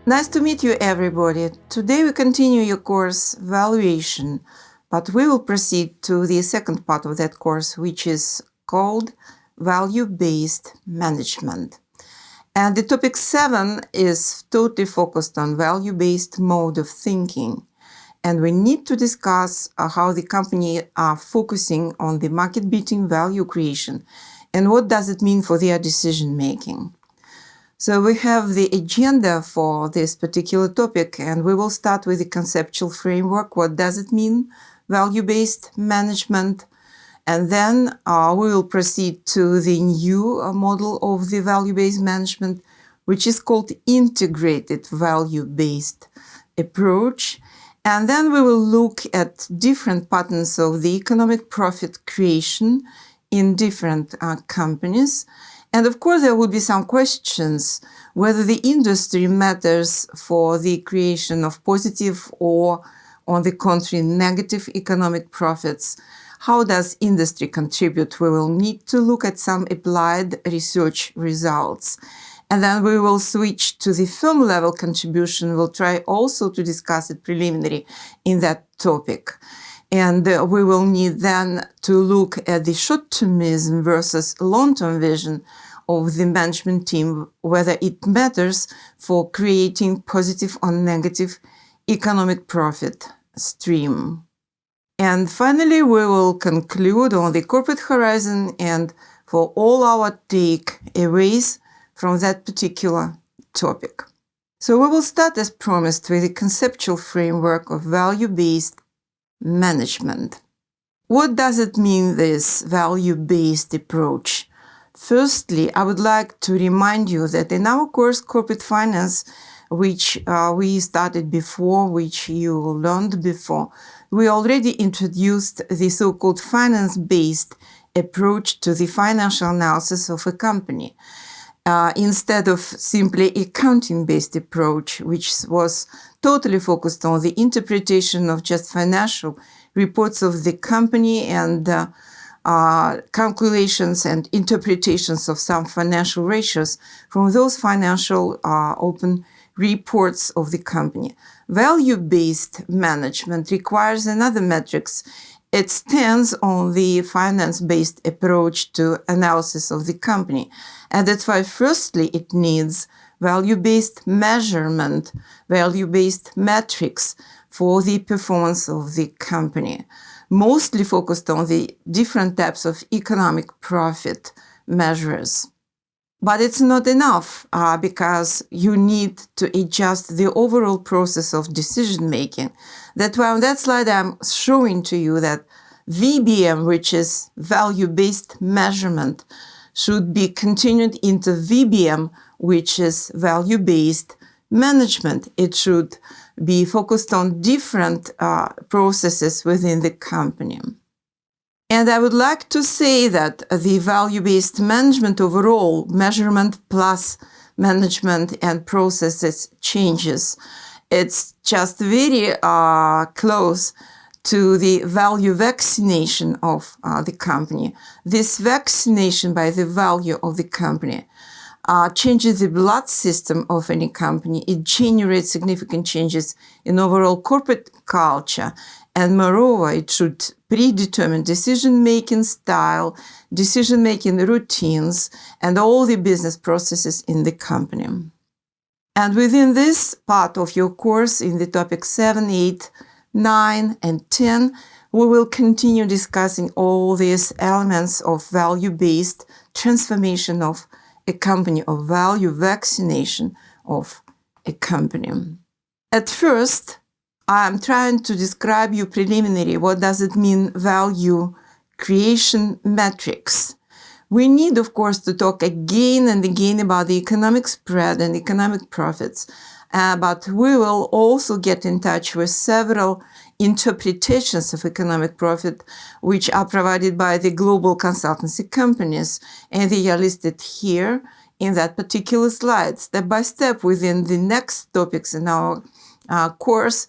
Nice to meet you, everybody. Today we continue your course Valuation, but we will proceed to the second part of that course, which is called Value-Based Management. And the topic 7 is totally focused on value-based mode of thinking. And we need to discuss how the company are focusing on the market-beating value creation and what does it mean for their decision-making. So we have the agenda for this particular topic, and we will start with the conceptual framework. What does it mean, value-based management? And then we will proceed to the new model of the value-based management, which is called integrated value-based approach. And then we will look at different patterns of the economic profit creation in different companies. And of course, there will be some questions whether the industry matters for the creation of positive or, on the contrary, negative economic profits. How does industry contribute? We will need to look at some applied research results. And then we will switch to the firm level contribution. We'll try also to discuss it preliminary in that topic. And we will need then to look at the short-termism versus long-term vision of the management team, whether it matters for creating positive or negative economic profit stream. And finally, we will conclude on the corporate horizon and for all our takeaways from that particular topic. So we will start, as promised, with the conceptual framework of value-based management. What does it mean, this value-based approach? Firstly, I would like to remind you that in our course, Corporate Finance, which we started before, which you learned before, we already introduced the so-called finance-based approach to the financial analysis of a company. Instead of simply accounting-based approach, which was totally focused on the interpretation of just financial reports of the company and calculations and interpretations of some financial ratios from those financial open reports of the company. Value-based management requires another metrics. It stands on the finance-based approach to analysis of the company. And that's why, firstly, it needs value-based measurement, value-based metrics for the performance of the company, mostly focused on the different types of economic profit measures. But it's not enough because you need to adjust the overall process of decision-making. That's why on that slide I'm showing to you that VBM, which is value-based measurement, should be continued into VBM, which is value-based management. It should be focused on different processes within the company. And I would like to say that the value-based management overall, measurement plus management and processes changes, it's just very close to the value vaccination of the company. This vaccination by the value of the company changes the blood system of any company. It generates significant changes in overall corporate culture. And moreover, it should predetermine decision-making style, decision-making routines, and all the business processes in the company. And within this part of your course, in the topic 7, 8, 9, and 10, we will continue discussing all these elements of value-based transformation of a company, of value vaccination of a company. At first, I'm trying to describe you preliminary what does it mean value creation metrics. We need, of course, to talk again and again about the economic spread and economic profits, but we will also get in touch with several interpretations of economic profit which are provided by the global consultancy companies, and they are listed here in that particular slide. Step by step within the next topics in our course,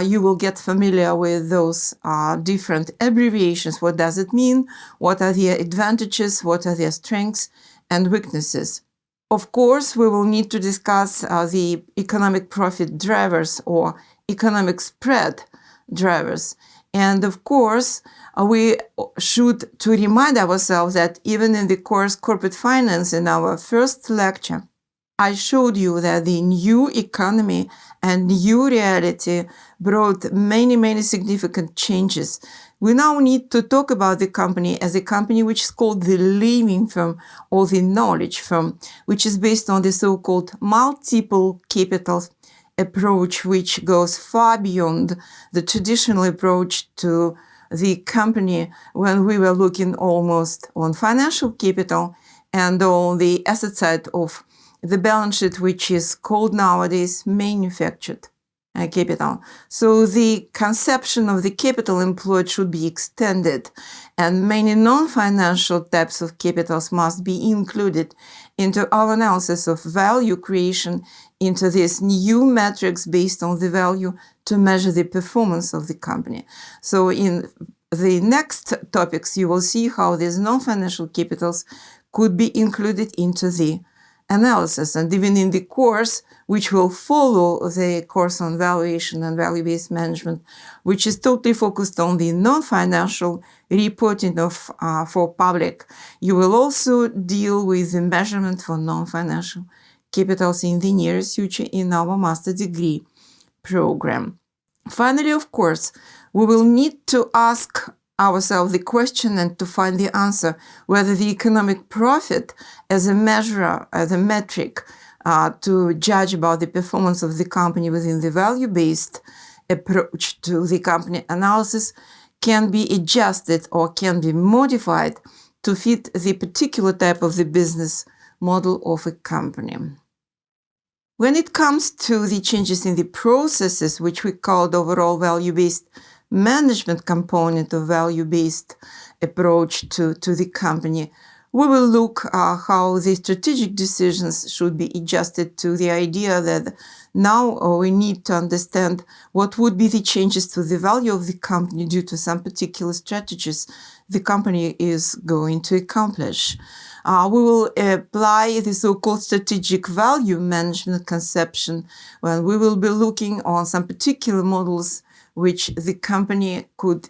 you will get familiar with those different abbreviations. What does it mean? What are their advantages? What are their strengths and weaknesses? Of course, we will need to discuss the economic profit drivers or economic spread drivers. And of course, we should to remind ourselves that even in the course Corporate Finance in our first lecture, I showed you that the new economy and new reality brought many significant changes. We now need to talk about the company as a company which is called the living firm or the knowledge firm, which is based on the so-called multiple capital approach, which goes far beyond the traditional approach to the company when we were looking almost on financial capital and on the asset side of the balance sheet, which is called nowadays manufactured capital. So the conception of the capital employed should be extended, and many non-financial types of capitals must be included into our analysis of value creation, into these new metrics based on the value to measure the performance of the company. So in the next topics, you will see how these non-financial capitals could be included into the analysis. And even in the course, which will follow the course on valuation and value-based management, which is totally focused on the non-financial reporting of for public, you will also deal with the measurement for non-financial capitals in the nearest future in our master degree program. Finally, of course, we will need to ask ourselves the question and to find the answer whether the economic profit as a measure, as a metric to judge about the performance of the company within the value-based approach to the company analysis can be adjusted or can be modified to fit the particular type of the business model of a company. When it comes to the changes in the processes, which we called overall value-based management component of value-based approach to the company, we will look how the strategic decisions should be adjusted to the idea that now we need to understand what would be the changes to the value of the company due to some particular strategies the company is going to accomplish. We will apply the so-called strategic value management conception when we will be looking on some particular models which the company could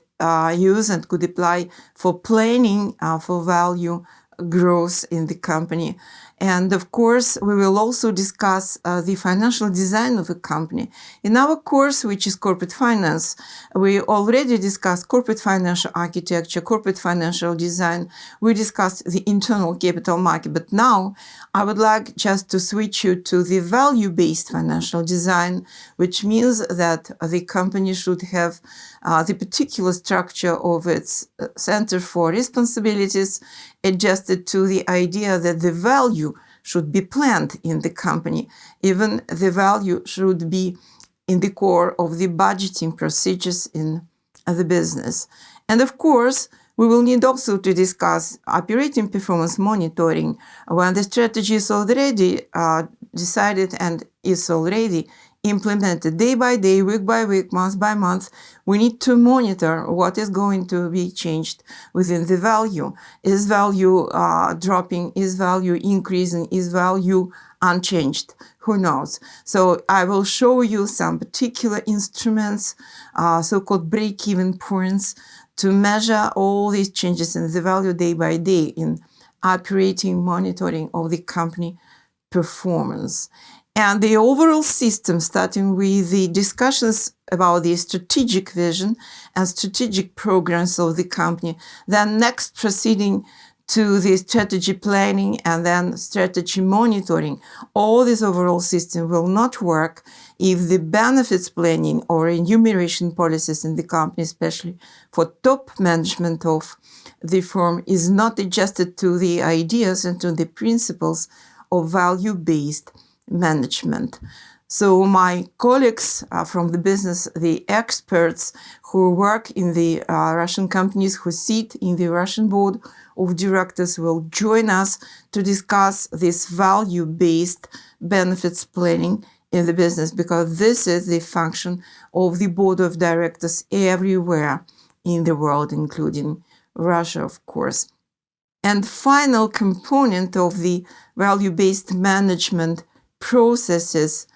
use and could apply for planning for value growth in the company. And of course, we will also discuss the financial design of a company. In our course, which is Corporate Finance, we already discussed corporate financial architecture, corporate financial design. We discussed the internal capital market. But now I would like just to switch you to the value-based financial design, which means that the company should have the particular structure of its center for responsibilities adjusted to the idea that the value should be planned in the company. Even the value should be in the core of the budgeting procedures in the business. And of course, we will need also to discuss operating performance monitoring when the strategy is already decided and is already implemented day by day, week by week, month by month. We need to monitor what is going to be changed within the value. Is value dropping? Is value increasing? Is value unchanged? Who knows? So I will show you some particular instruments, so-called break-even points, to measure all these changes in the value day by day in operating monitoring of the company performance. And the overall system, starting with the discussions about the strategic vision and strategic programs of the company, then next proceeding to the strategy planning and then strategy monitoring. All this overall system will not work if the benefits planning or remuneration policies in the company, especially for top management of the firm, is not adjusted to the ideas and to the principles of value-based management. So my colleagues from the business, the experts who work in the Russian companies, who sit in the Russian board of directors, will join us to discuss this value-based benefits planning in the business, because this is the function of the board of directors everywhere in the world, including Russia, of course. And final component of the value-based management processes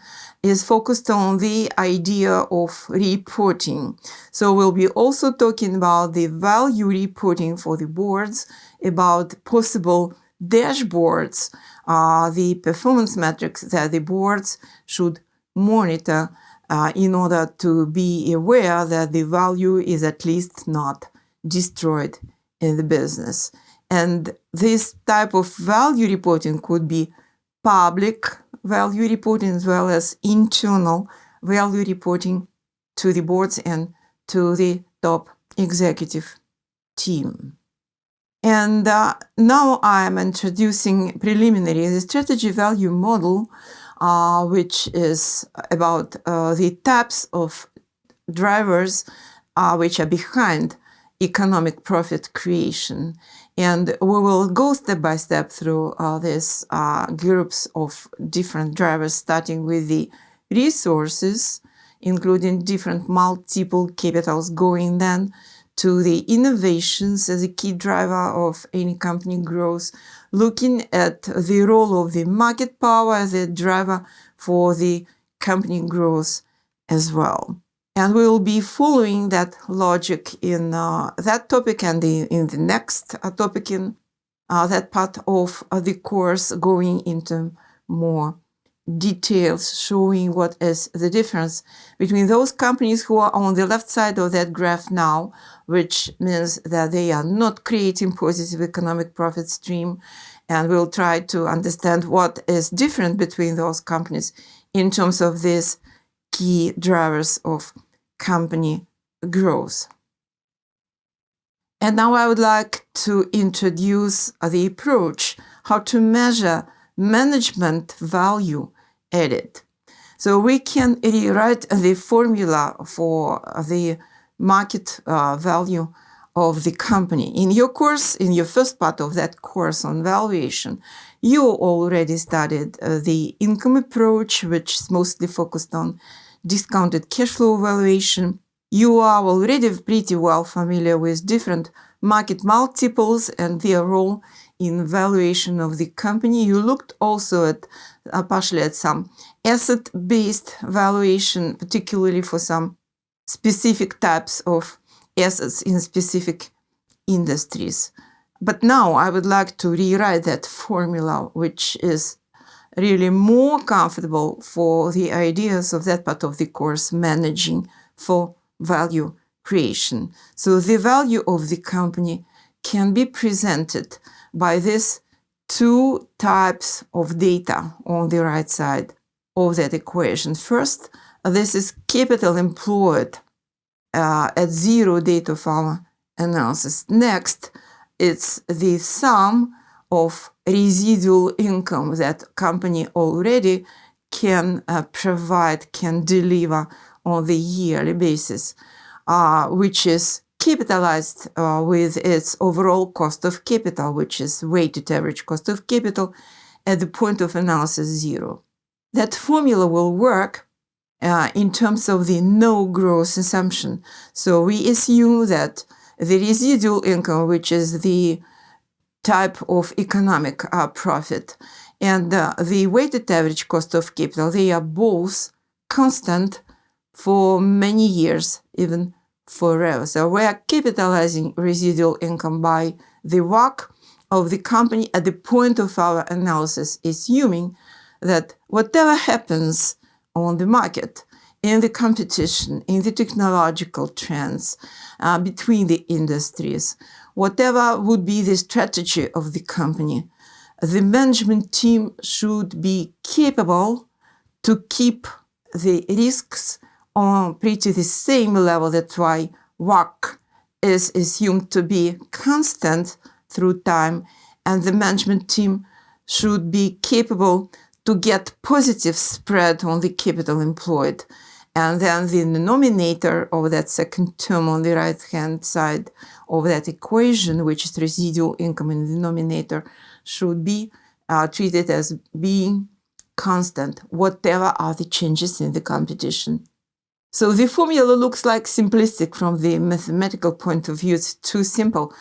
is focused on the idea of reporting. So we'll be also talking about the value reporting for the boards, about possible dashboards, the performance metrics that the boards should monitor in order to be aware that the value is at least not destroyed in the business. And this type of value reporting could be public value reporting as well as internal value reporting to the boards and to the top executive team. And now I'm introducing preliminary the strategy value model, which is about the types of drivers which are behind economic profit creation. And we will go step by step through these groups of different drivers, starting with the resources, including different multiple capitals, going then to the innovations as a key driver of any company growth, looking at the role of the market power as a driver for the company growth as well. And we will be following that logic in that topic and in the next topic in that part of the course, going into more details, showing what is the difference between those companies who are on the left side of that graph now, which means that they are not creating positive economic profit stream. And we'll try to understand what is different between those companies in terms of these key drivers of company growth. And now I would like to introduce the approach, how to measure management value added. So we can rewrite the formula for the market value of the company. In your course, in your first part of that course on valuation, you already studied the income approach, which is mostly focused on discounted cash flow valuation. You are already pretty well familiar with different market multiples and their role in valuation of the company. You looked also at partially at some asset-based valuation, particularly for some specific types of assets in specific industries. But now I would like to rewrite that formula, which is really more comfortable for the ideas of that part of the course, managing for value creation. So the value of the company can be presented by these two types of data on the right side of that equation. First, this is capital employed at zero date of our analysis. Next, it's the sum of residual income that company already can provide, can deliver on the yearly basis, which is capitalized with its overall cost of capital, which is weighted average cost of capital at the point of analysis 0. That formula will work in terms of the no growth assumption. So we assume that the residual income, which is the type of economic profit, and the weighted average cost of capital, they are both constant for many years, even forever. So we are capitalizing residual income by the WACC of the company at the point of our analysis, assuming that whatever happens on the market, in the competition, in the technological trends between the industries, whatever would be the strategy of the company, the management team should be capable to keep the risks on pretty the same level. That's why WACC is assumed to be constant through time, and the management team should be capable to get positive spread on the capital employed. And then the denominator of that second term on the right-hand side of that equation, which is residual income in the denominator, should be treated as being constant, whatever are the changes in the competition. So the formula looks like simplistic from the mathematical point of view. It's too simple.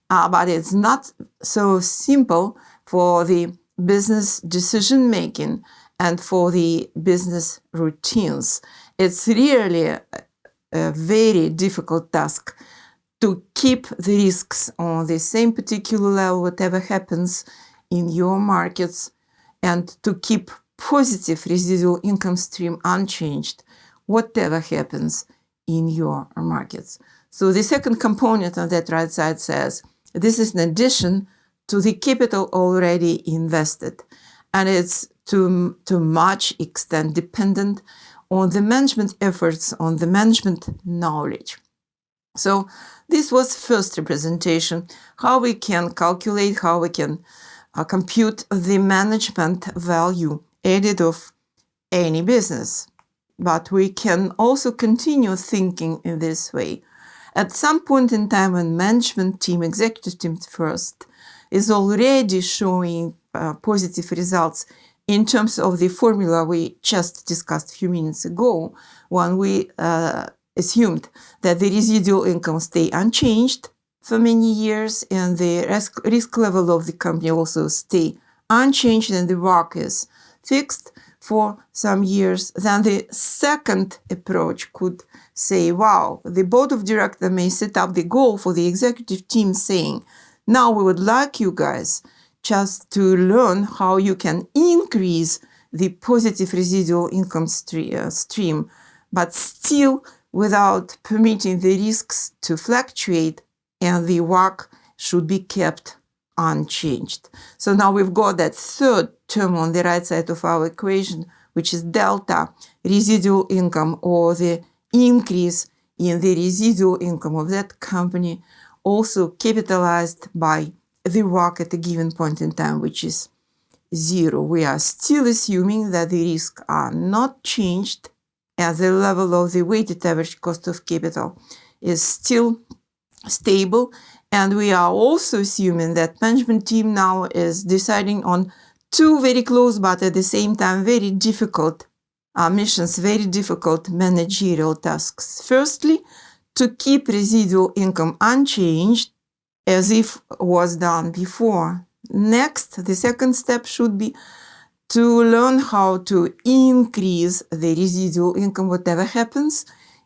but it's not so simple for the business decision making and for the business routines. It's really a very difficult task to keep the risks on the same particular level, whatever happens in your markets, and to keep positive residual income stream unchanged, whatever happens in your markets. So the second component on that right side says, this is in addition to the capital already invested, and it's to much extent dependent on the management efforts, on the management knowledge. So this was first representation, how we can calculate, how we can compute the management value added of any business. But we can also continue thinking in this way. At some point in time when management team, executive team first, is already showing positive results in terms of the formula we just discussed a few minutes ago, when we assumed that the residual income stay unchanged for many years and the risk level of the company also stay unchanged and the WACC is fixed for some years, then the second approach could say, wow, the board of directors may set up the goal for the executive team saying, now we would like you guys just to learn how you can increase the positive residual income stream, but still without permitting the risks to fluctuate, and the WACC should be kept unchanged. So now we've got that third term on the right side of our equation, which is delta residual income, or the increase in the residual income of that company, also capitalized by the WACC at a given point in time, which is 0. We are still assuming that the risks are not changed, and the level of the weighted average cost of capital is still stable. And we are also assuming that management team now is deciding on two very close but at the same time very difficult missions, very difficult managerial tasks. Firstly, to keep residual income unchanged as if was done before. Next, the second step should be to learn how to increase the residual income, whatever happens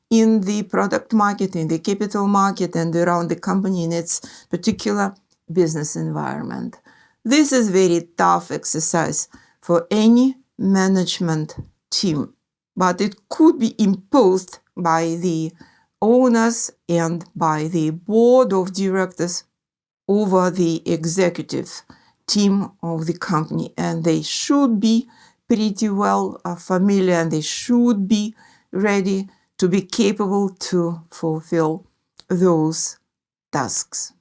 in the product market, in the capital market, and around the company in its particular business environment. This is very tough exercise for any management team, but it could be imposed by the owners and by the board of directors over the executive team of the company, and they should be pretty well familiar, and they should be ready to be capable to fulfill those tasks.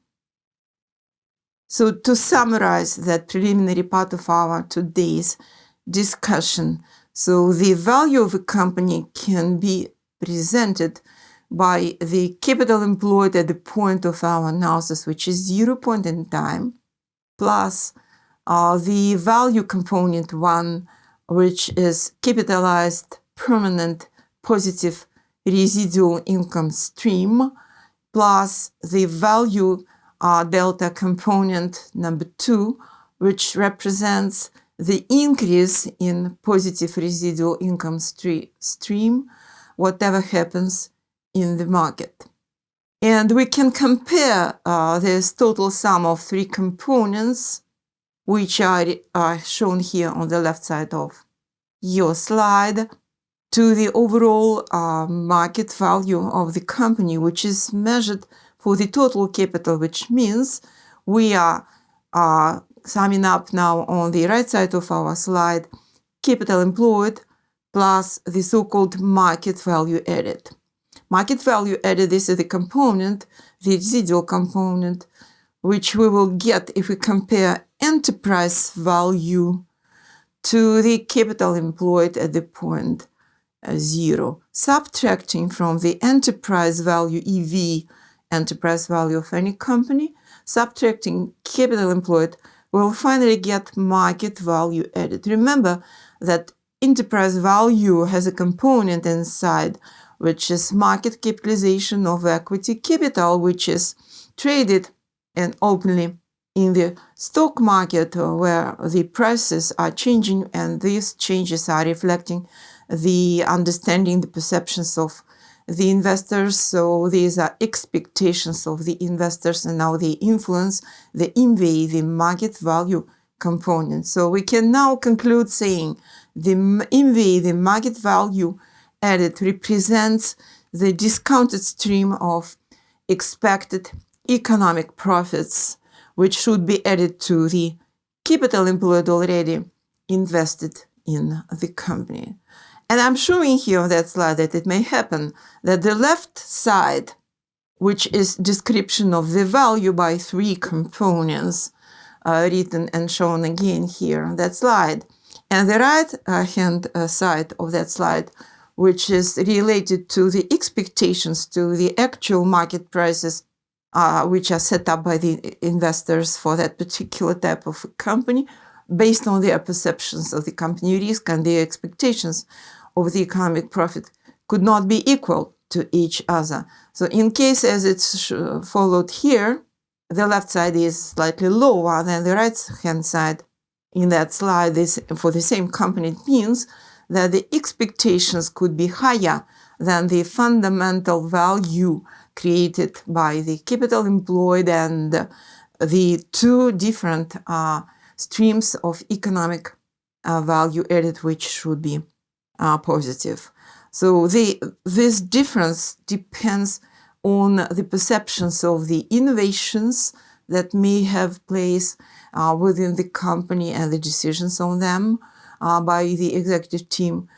So to summarize that preliminary part of our today's discussion, so the value of a company can be presented by the capital employed at the point of our analysis, which is 0 point in time, plus the value component 1, which is capitalized permanent positive residual income stream, plus the value delta component number 2, which represents the increase in positive residual income stream, whatever happens in the market. And we can compare this total sum of 3 components, which are shown here on the left side of your slide, to the overall market value of the company, which is measured for the total capital, which means we are summing up now on the right side of our slide, capital employed plus the so-called market value added. Market value added, this is the component, the residual component, which we will get if we compare enterprise value to the capital employed at the point 0, subtracting from the enterprise value, EV, enterprise value of any company, subtracting capital employed, we'll finally get market value added. Remember that enterprise value has a component inside, which is market capitalization of equity capital, which is traded and openly in the stock market where the prices are changing, and these changes are reflecting the understanding, the perceptions of the investors. So these are expectations of the investors, and now they influence the MVA, the market value component. So we can now conclude saying the MVA, the market value added, represents the discounted stream of expected economic profits, which should be added to the capital employed already invested in the company. And I'm showing here on that slide that it may happen that the left side, which is description of the value by three components, written and shown again here on that slide, and the right hand side of that slide, which is related to the expectations, to the actual market prices, which are set up by the investors for that particular type of company, based on their perceptions of the company risk and their expectations of the economic profit, could not be equal to each other. So in case as it's followed here, the left side is slightly lower than the right-hand side in that slide. This, for the same company, it means that the expectations could be higher than the fundamental value created by the capital employed and the two different streams of economic value added, which should be positive. So this difference depends on the perceptions of the innovations that may have place within the company and the decisions on them by the executive team.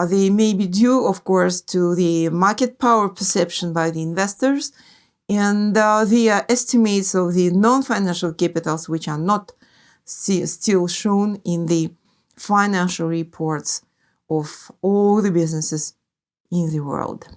They may be due, of course, to the market power perception by the investors and the estimates of the non-financial capitals, which are not still shown in the financial reports of all the businesses in the world.